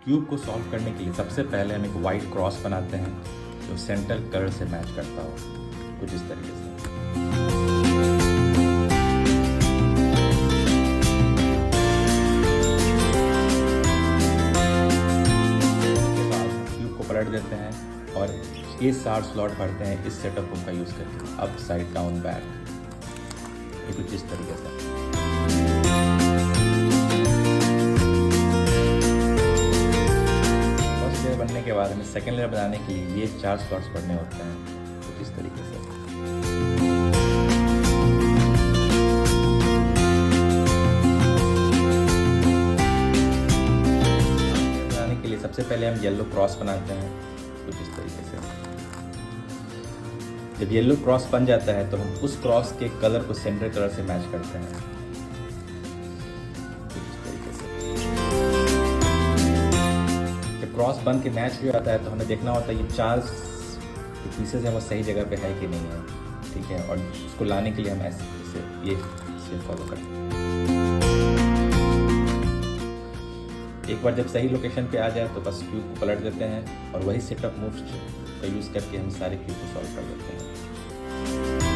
Cube को solve करने के लिए सबसे पहले हम एक वाइट क्रॉस बनाते हैं जो सेंटर कलर से मैच करता हो, कुछ इस तरीके से। उसके बाद क्यूब को पलट देते हैं और ये 60 स्लॉट भरते हैं इस सेटअप का यूज़ करके, अप साइड डाउन बैक, ये कुछ इस तरीके से। बनने के बाद हमें सेकेंड लेयर बनाने के लिए ये 4 स्लॉट्स पढ़ने होते हैं, कुछ इस तरीके से। बनाने के लिए सबसे पहले हम येलो क्रॉस बनाते हैं, कुछ इस तरीके से। जब येलो क्रॉस बन जाता है तो हम उस क्रॉस के कलर को सेंटर कलर से मैच करते हैं, क्रॉस बन के मैच हो जाता है तो हमें देखना होता है ये 4 पीसेस हैं वो सही जगह पे है कि नहीं है, ठीक है। और उसको लाने के लिए हम ऐसे ये फॉलो करते हैं। एक बार जब सही लोकेशन पे आ जाए तो बस क्यूब को पलट देते हैं और वही सेटअप मूव्स का यूज़ करके हम सारे क्यूब को सॉल्व कर देते हैं।